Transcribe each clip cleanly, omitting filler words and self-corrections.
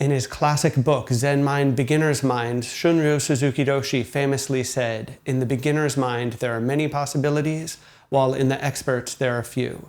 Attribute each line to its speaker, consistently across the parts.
Speaker 1: In his classic book, Zen Mind, Beginner's Mind, Shunryu Suzuki Roshi famously said, "In the beginner's mind, there are many possibilities, while in the expert's there are few."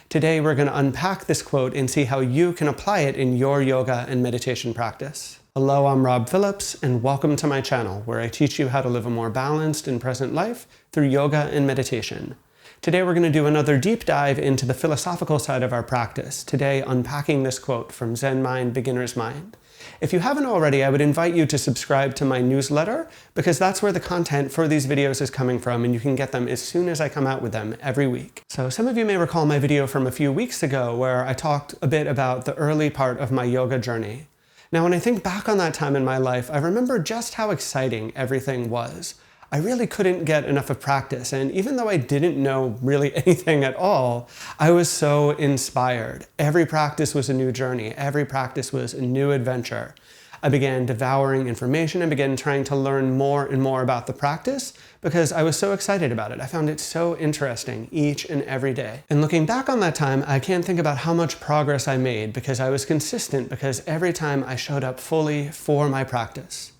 Speaker 1: Today, we're going to unpack this quote and see how you can apply it in your yoga and meditation practice. Hello, I'm Rob Phillips, and welcome to my channel, where I teach you how to live a more balanced and present life through yoga and meditation. Today, we're going to do another deep dive into the philosophical side of our practice, today unpacking this quote from Zen Mind, Beginner's Mind. If you haven't already, I would invite you to subscribe to my newsletter, because that's where the content for these videos is coming from, and you can get them as soon as I come out with them every week. So some of you may recall my video from a few weeks ago where I talked a bit about the early part of my yoga journey. Now, when I think back on that time in my life, I remember just how exciting everything was. I really couldn't get enough of practice, and even though I didn't know really anything at all, I was so inspired. Every practice was a new journey. Every practice was a new adventure. I began devouring information and began trying to learn more and more about the practice because I was so excited about it. I found it so interesting each and every day. And looking back on that time, I can't think about how much progress I made because I was consistent, because every time I showed up fully for my practice.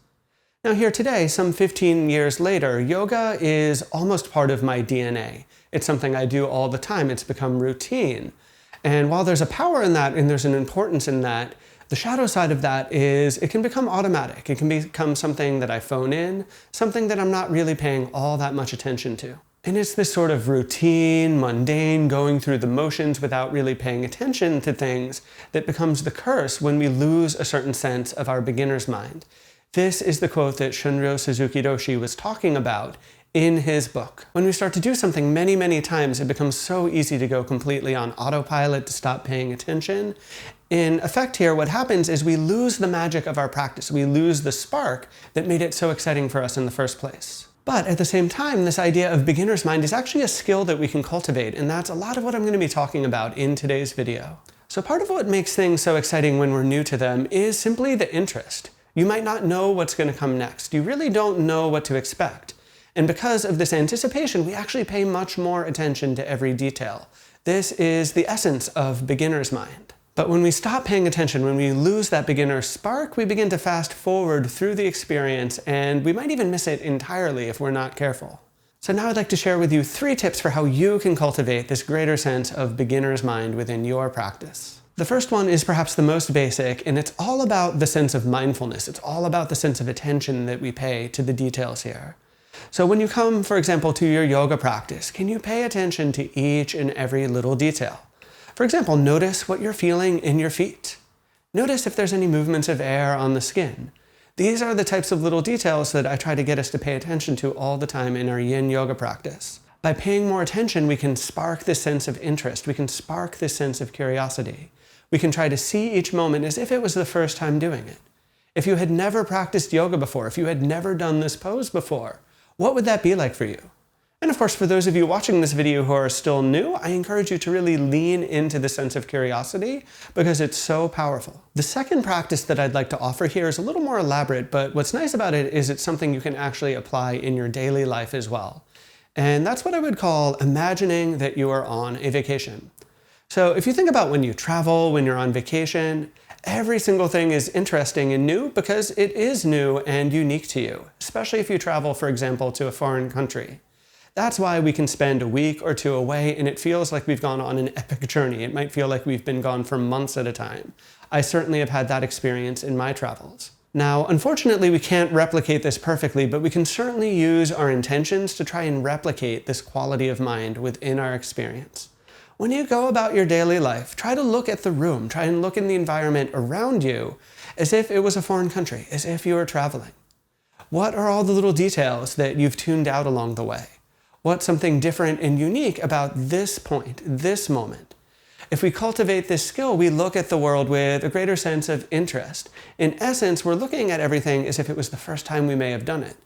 Speaker 1: Now here today, some 15 years later, yoga is almost part of my DNA. It's something I do all the time. It's become routine. And while there's a power in that and there's an importance in that, the shadow side of that is it can become automatic. It can become something that I phone in, something that I'm not really paying all that much attention to. And it's this sort of routine, mundane, going through the motions without really paying attention to things that becomes the curse when we lose a certain sense of our beginner's mind. This is the quote that Shunryu Suzuki Roshi was talking about in his book. When we start to do something many, many times, it becomes so easy to go completely on autopilot, to stop paying attention. In effect here, what happens is we lose the magic of our practice. We lose the spark that made it so exciting for us in the first place. But at the same time, this idea of beginner's mind is actually a skill that we can cultivate, and that's a lot of what I'm going to be talking about in today's video. So part of what makes things so exciting when we're new to them is simply the interest. You might not know what's going to come next. You really don't know what to expect. And because of this anticipation, we actually pay much more attention to every detail. This is the essence of beginner's mind. But when we stop paying attention, when we lose that beginner spark, we begin to fast forward through the experience, and we might even miss it entirely if we're not careful. So now I'd like to share with you 3 tips for how you can cultivate this greater sense of beginner's mind within your practice. The first one is perhaps the most basic, and it's all about the sense of mindfulness. It's all about the sense of attention that we pay to the details here. So when you come, for example, to your yoga practice, can you pay attention to each and every little detail? For example, notice what you're feeling in your feet. Notice if there's any movements of air on the skin. These are the types of little details that I try to get us to pay attention to all the time in our yin yoga practice. By paying more attention, we can spark this sense of interest. We can spark this sense of curiosity. We can try to see each moment as if it was the first time doing it. If you had never practiced yoga before, if you had never done this pose before, what would that be like for you? And of course, for those of you watching this video who are still new, I encourage you to really lean into the sense of curiosity because it's so powerful. The second practice that I'd like to offer here is a little more elaborate, but what's nice about it is it's something you can actually apply in your daily life as well. And that's what I would call imagining that you are on a vacation. So if you think about when you travel, when you're on vacation, every single thing is interesting and new because it is new and unique to you, especially if you travel, for example, to a foreign country. That's why we can spend a week or 2 away and it feels like we've gone on an epic journey. It might feel like we've been gone for months at a time. I certainly have had that experience in my travels. Now, unfortunately, we can't replicate this perfectly, but we can certainly use our intentions to try and replicate this quality of mind within our experience. When you go about your daily life, try to look at the room, try and look in the environment around you as if it was a foreign country, as if you were traveling. What are all the little details that you've tuned out along the way? What's something different and unique about this point, this moment? If we cultivate this skill, we look at the world with a greater sense of interest. In essence, we're looking at everything as if it was the first time we may have done it.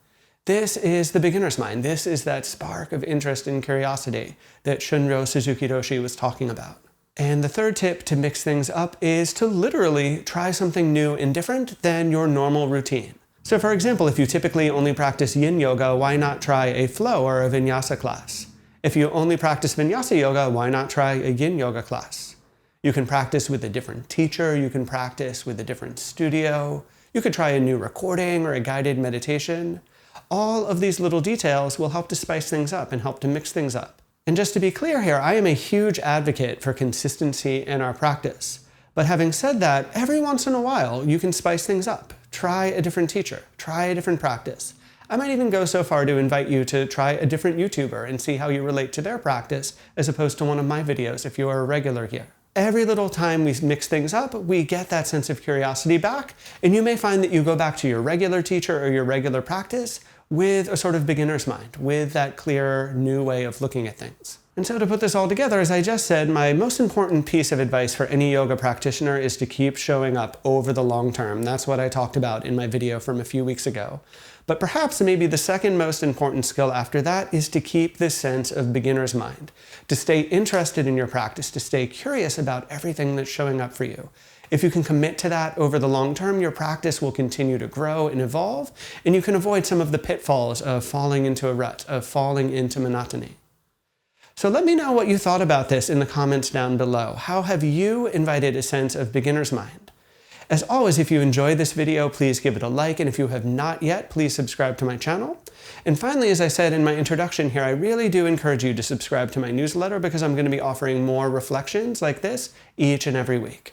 Speaker 1: This is the beginner's mind. This is that spark of interest and curiosity that Shunryu Suzuki Roshi was talking about. And the third tip to mix things up is to literally try something new and different than your normal routine. So for example, if you typically only practice yin yoga, why not try a flow or a vinyasa class? If you only practice vinyasa yoga, why not try a yin yoga class? You can practice with a different teacher, you can practice with a different studio, you could try a new recording or a guided meditation. All of these little details will help to spice things up and help to mix things up. And just to be clear here, I am a huge advocate for consistency in our practice. But having said that, every once in a while, you can spice things up. Try a different teacher, try a different practice. I might even go so far to invite you to try a different YouTuber and see how you relate to their practice as opposed to one of my videos if you are a regular here. Every little time we mix things up, we get that sense of curiosity back, and you may find that you go back to your regular teacher or your regular practice with a sort of beginner's mind, with that clear new way of looking at things. And so to put this all together, as I just said, my most important piece of advice for any yoga practitioner is to keep showing up over the long term. That's what I talked about in my video from a few weeks ago. But perhaps maybe the second most important skill after that is to keep this sense of beginner's mind, to stay interested in your practice, to stay curious about everything that's showing up for you. If you can commit to that over the long term, your practice will continue to grow and evolve, and you can avoid some of the pitfalls of falling into a rut, of falling into monotony. So let me know what you thought about this in the comments down below. How have you invited a sense of beginner's mind? As always, if you enjoyed this video, please give it a like, and if you have not yet, please subscribe to my channel. And finally, as I said in my introduction here, I really do encourage you to subscribe to my newsletter because I'm going to be offering more reflections like this each and every week.